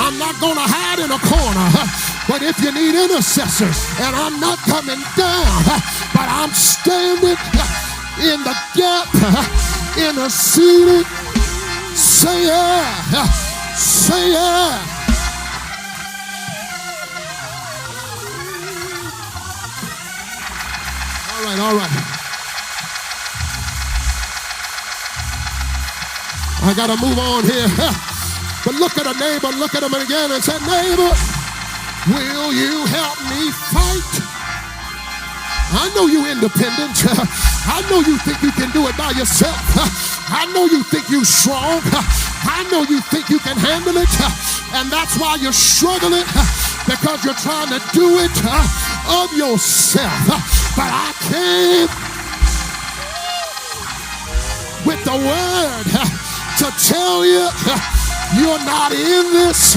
I'm not going to hide in a corner. But if you need intercessors, and I'm not coming down, but I'm standing in the gap, interceding, say yeah, say yeah. All right. I got to move on here. But look at a neighbor, look at him again and say, neighbor, will you help me fight? I know you're independent. I know you think you can do it by yourself. I know you think you're strong. I know you think you can handle it. And that's why you're struggling, because you're trying to do it of yourself. But I came with the word to tell you you're not in this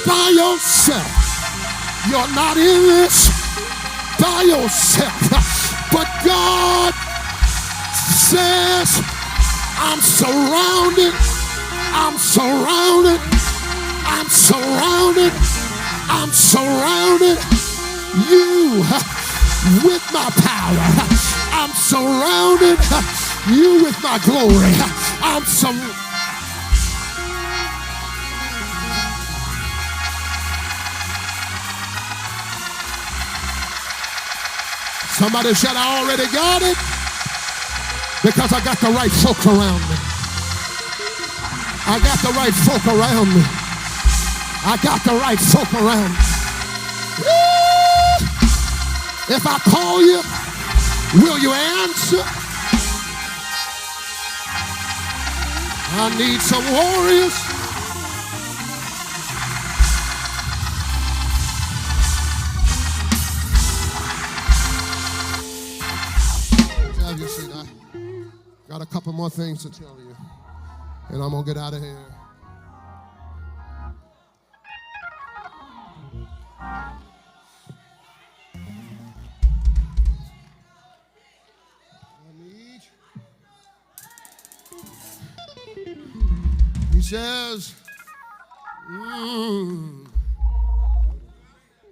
by yourself. You're not in this by yourself. But God says, I'm surrounded, I'm surrounded, I'm surrounded, I'm surrounded. You with my power. I'm surrounded you with my glory. I'm Somebody said, I already got it because I got the right folk around me. I got the right folk around me. I got the right folk around me. If I call you, will you answer? I need some warriors. Have your seat. I got a couple more things to tell you, and I'm going to get out of here.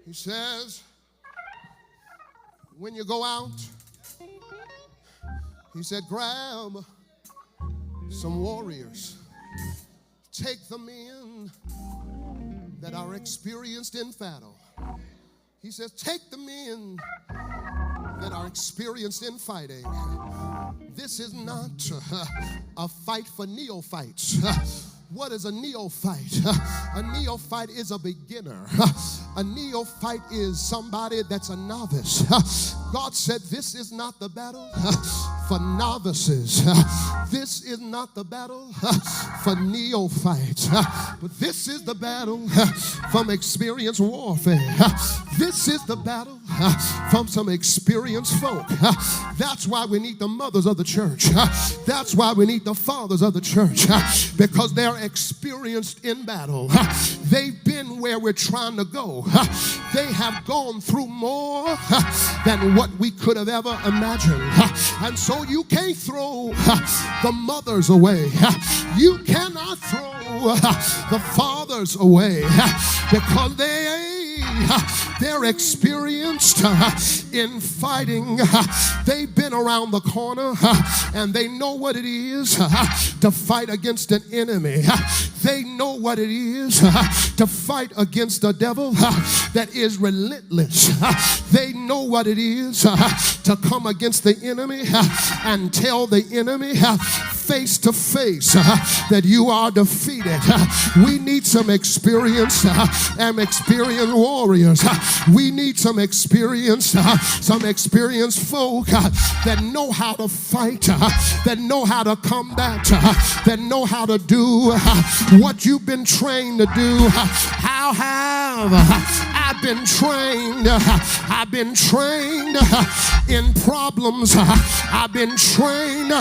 He says, when you go out, he said, grab some warriors. Take them in that are experienced in battle. He says, take them in that are experienced in fighting. This is not a fight for neophytes. What is a neophyte? A neophyte is a beginner. A neophyte is somebody that's a novice. God said this is not the battle for novices. This is not the battle for neophytes. But this is the battle from experienced warfare. This is the battle from some experienced folk. That's why we need the mothers of the church. That's why we need the fathers of the church, because they're experienced in battle. They've been where we're trying to go. They have gone through more than what we could have ever imagined. And so you can't throw the mothers away. You cannot throw the fathers away, because they're experienced in fighting. They've been around the corner and they know what it is to fight against an enemy. They know what it is to fight against the devil that is relentless. They know what it is to come against the enemy and tell the enemy face to face that you are defeated. We need some experience and experienced warriors. We need some experienced folk that know how to fight, that know how to combat, that know how to do what you've been trained to do. How have I been trained? I've been trained in problems. I've been trained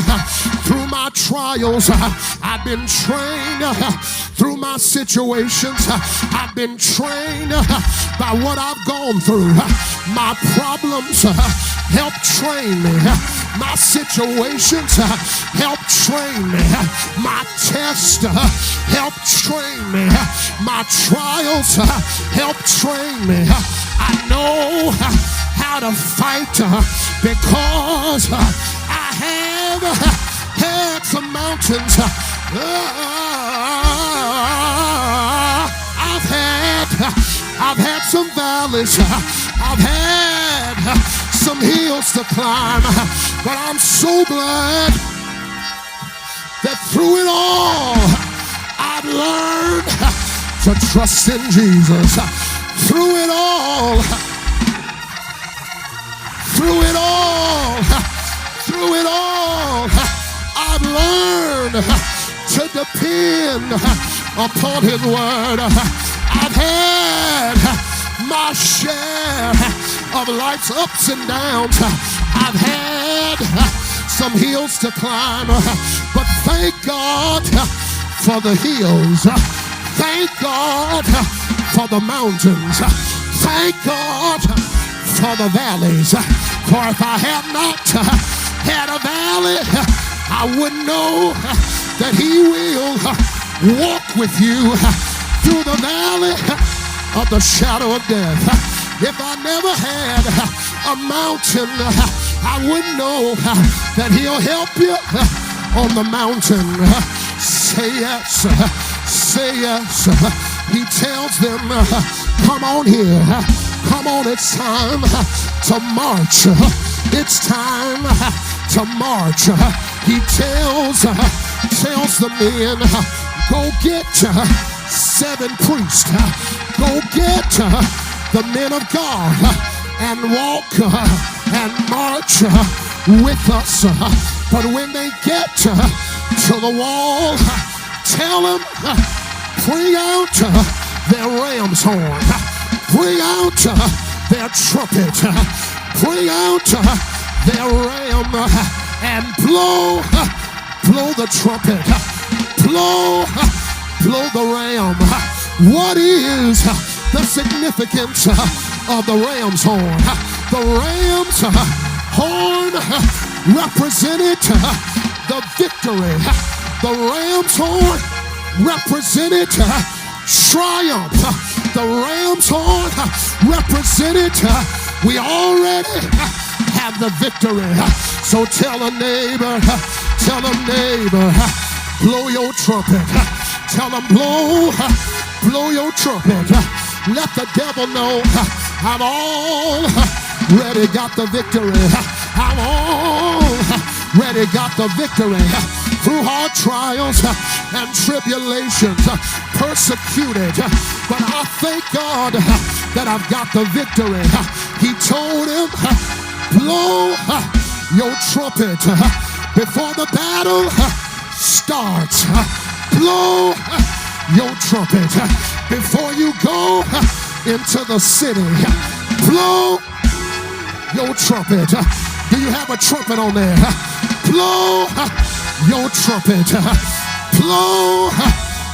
through my trials. I've been trained through my my situations. I've been trained by what I've gone through. My problems help train me. My situations help train me. My tests help train me. My trials help train me. I know how to fight because I have had some mountains. I've had some valleys. I've had some hills to climb. But I'm so glad that through it all, I've learned to trust in Jesus. Through it all, I've learned to depend upon His word. I've had my share of life's ups and downs. I've had some hills to climb, but thank God for the hills. Thank God for the mountains. Thank God for the valleys. For if I had not had a valley, I wouldn't know that He will walk with you through the valley of the shadow of death. If I never had a mountain, I wouldn't know that He'll help you on the mountain. Say yes, say yes. He tells them, come on here, come on, it's time to march. It's time to march. He tells the men, go get 7 priests. Go get the men of God and walk and march with us. But when they get to the wall, tell them, bring out their ram's horn, bring out their trumpet, bring out their ram, and blow the trumpet, blow the ram. What is the significance of the ram's horn? The ram's horn represented the victory. The ram's horn represented triumph. The ram's horn represented we already have the victory. So tell a neighbor, blow your trumpet. Tell them, blow your trumpet. Let the devil know I've already got the victory. I've already got the victory. Through hard trials and tribulations, persecuted, but I thank God that I've got the victory. He told him, blow your trumpet before the battle starts. Blow your trumpet before you go into the city. Blow your trumpet. Do you have a trumpet on there? Blow your trumpet. Blow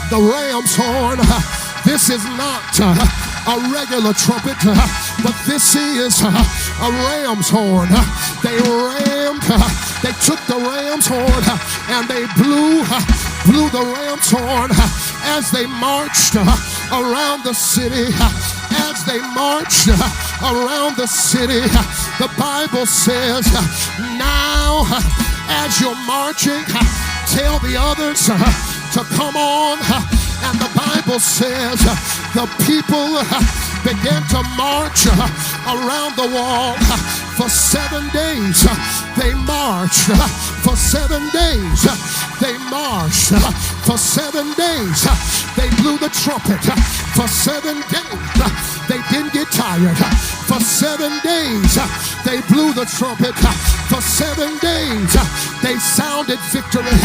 the ram's horn. This is not a regular trumpet, but this is a ram's horn. They took the ram's horn and they blew the ram's horn as they marched around the city. As they marched around the city, the Bible says, now as you're marching, tell the others to come on. And the Bible says the people began to march around the wall for 7 days. They marched for 7 days. They marched for 7 days. They blew the trumpet for 7 days. They didn't get tired. For 7 days, they blew the trumpet. For 7 days, they sounded victory.